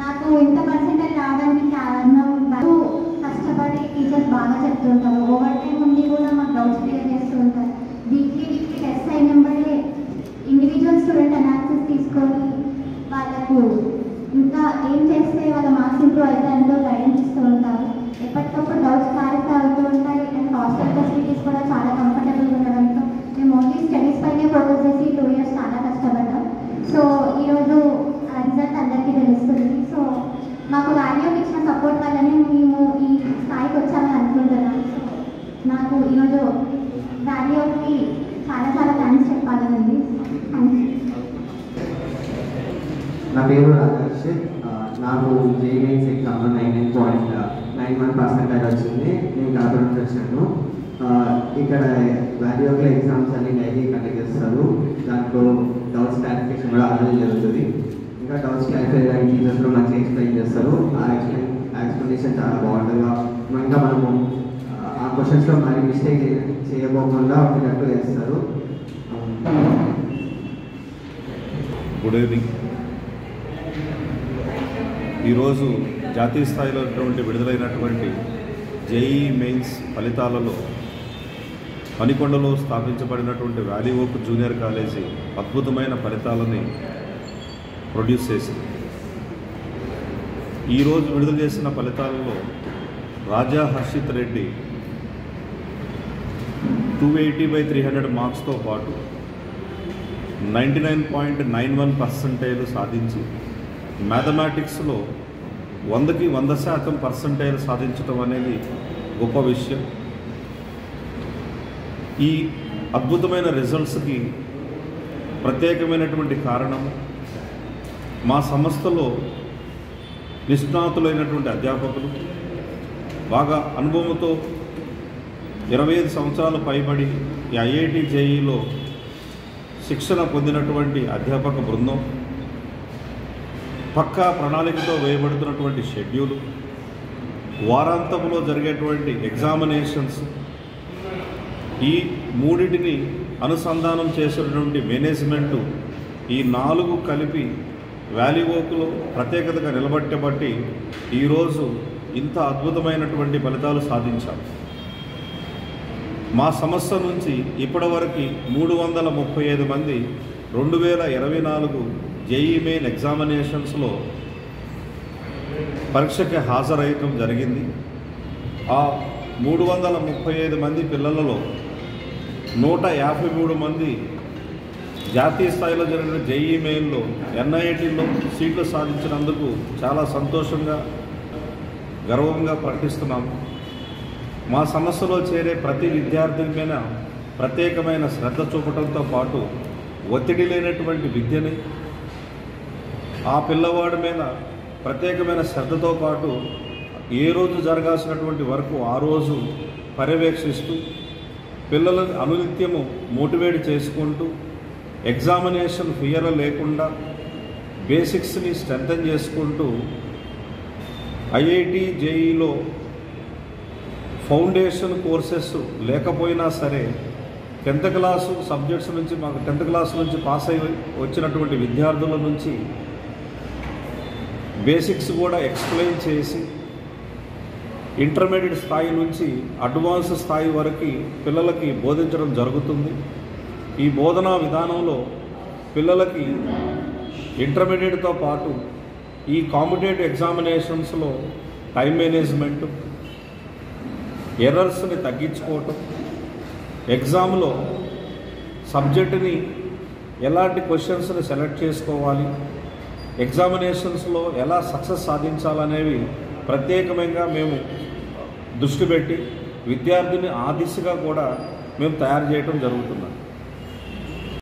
నాకు ఇంత పర్సెంటేజ్ రావడానికి కారణం కష్టపడి టీచర్స్ బాగా చెప్తుంటారు. ఓవర్ టైం ఉండి కూడా మాకు డౌట్స్ క్లియర్ చేస్తూ ఉంటారు. వీక్లీ టెస్ట్ అయినప్పుడే ఇండివిజువల్ స్టూడెంట్ అనాలిసిస్ తీసుకొని వాళ్ళకు ఇంకా ఏం చేస్తే వాళ్ళ మార్క్స్ ఇంప్రూవ్ అవుతాయో గైడెన్స్ ఇస్తూ ఉంటారు. ఎప్పటికప్పుడు డౌట్స్ క్లారిఫై అవుతూ ఉంటాయి. అండ్ హాస్టల్ ఫెసిలిటీస్ కూడా చాలా కంఫర్టబుల్గా ఉండడంతో మేము ఓన్లీ స్టడీస్ పైనే ఫోకస్ చేసి 2 years చాలా కష్టపడ్డాం. సో ఈరోజు రిజల్ట్ అందరికీ తెలుస్తుంది. సో మాకు వాల్యూకి ఇచ్చిన సపోర్ట్ వల్లనే మేము ఈ స్థాయికి వచ్చామని అనుకుంటున్నాను. సో నాకు ఈరోజు వాల్యూకి చాలా చాలా థ్యాంక్స్ చెప్పాలని. నా పేరు రాజేష్. నాకు జేఈ మెయిన్స్ ఎగ్జామ్లో 99.91% వచ్చింది. నేను కాకినాడ నుంచి వచ్చాను. ఇక్కడ వాల్యూకి ఎగ్జామ్స్ అన్ని డైలీ కండక్ట్ చేస్తారు. దాంట్లో డౌట్స్ క్లారిఫికేషన్ కూడా ఆర్డర్ జరుగుతుంది. ఇంకా డౌట్స్ క్లారిఫై చేయడానికి టీచర్స్ కూడా మంచిగా ఎక్స్ప్లెయిన్ చేస్తారు. ఆ ఎక్స్ప్లెనేషన్ చాలా బాగుంటుంది. ఇంకా మనము ఆ క్వశ్చన్స్లో మరి మిస్టేక్ చేయకోకుండా ఉండేటట్టు చేస్తారు. Good evening. ఈరోజు జాతీయ స్థాయిలో విడుదలైనటువంటి జేఈ మెయిన్స్ ఫలితాలలో పనికొండలో స్థాపించబడినటువంటి వ్యాలీ ఓక్ జూనియర్ కాలేజీ అద్భుతమైన ఫలితాలని ప్రొడ్యూస్ చేసింది. ఈరోజు విడుదల చేసిన ఫలితాలలో రాజా హర్షిత్ రెడ్డి 280/300 మార్క్స్తో పాటు 99.91% సాధించి మ్యాథమెటిక్స్లో 100కి 100% సాధించడం అనేది గొప్ప విషయం. ఈ అద్భుతమైన రిజల్ట్స్కి ప్రత్యేకమైనటువంటి కారణం మా సంస్థలో నిష్ణాతులైనటువంటి అధ్యాపకులు, బాగా అనుభవంతో 25 సంవత్సరాలు పైబడి ఈ ఐఐటి జేఈలో శిక్షణ పొందినటువంటి అధ్యాపక బృందం, పక్కా ప్రణాళికతో వేయబడుతున్నటువంటి షెడ్యూలు, వారాంతంలో జరిగేటువంటి ఎగ్జామినేషన్స్, ఈ మూడింటిని అనుసంధానం చేసినటువంటి మేనేజ్మెంటు, ఈ 4 కలిపి వ్యాలీ ఓక్లో ప్రత్యేకతగా నిలబట్టబట్టి ఈరోజు ఇంత అద్భుతమైనటువంటి ఫలితాలు సాధించాం. మా సంస్థ నుంచి ఇప్పటివరకు 335 మంది 2024 జేఈ మెయిన్ ఎగ్జామినేషన్స్లో పరీక్షకి హాజరయ్యటం జరిగింది. ఆ 335 మంది పిల్లలలో 153 మంది జాతీయ స్థాయిలో జరిగిన జేఈ మెయిన్లో ఎన్ఐటీలో సీట్లు సాధించినందుకు చాలా సంతోషంగా గర్వంగా ప్రకటిస్తున్నాము. మా సంస్థలో చేరే ప్రతి విద్యార్థి మీద ప్రత్యేకమైన శ్రద్ధ చూపడంతో పాటు ఒత్తిడి లేనటువంటి విద్యని, ఆ పిల్లవాడి మీద ప్రత్యేకమైన శ్రద్ధతో పాటు ఏ రోజు జరగాల్సినటువంటి వరకు ఆ రోజు పర్యవేక్షిస్తూ పిల్లలను అనునిత్యము మోటివేట్ చేసుకుంటూ ఎగ్జామినేషన్ ఫియర్ లేకుండా బేసిక్స్ని స్ట్రెంథెన్ చేసుకుంటూ ఐఐటి జేఈలో ఫౌండేషన్ కోర్సెస్ లేకపోయినా సరే 10th క్లాసు సబ్జెక్ట్స్ నుంచి మాకు 10th క్లాస్ నుంచి పాస్ అయి వచ్చినటువంటి విద్యార్థుల నుంచి బేసిక్స్ కూడా ఎక్స్ప్లెయిన్ చేసి ఇంటర్మీడియట్ స్థాయి నుంచి అడ్వాన్స్ స్థాయి వరకు పిల్లలకి బోధించడం జరుగుతుంది. ఈ బోధనా విధానంలో పిల్లలకి ఇంటర్మీడియట్తో పాటు ఈ కాంపిటేటివ్ ఎగ్జామినేషన్స్లో టైం మేనేజ్మెంటు, ఎర్రర్స్ని తగ్గించుకోవటం, ఎగ్జామ్లో సబ్జెక్టుని ఎలాంటి క్వశ్చన్స్ని సెలెక్ట్ చేసుకోవాలి, ఎగ్జామినేషన్స్లో ఎలా సక్సెస్ సాధించాలనేవి ప్రత్యేకంగా మేము దృష్టి పెట్టి విద్యార్థిని ఆ దిశగా కూడా మేము తయారు చేయడం జరుగుతుంది.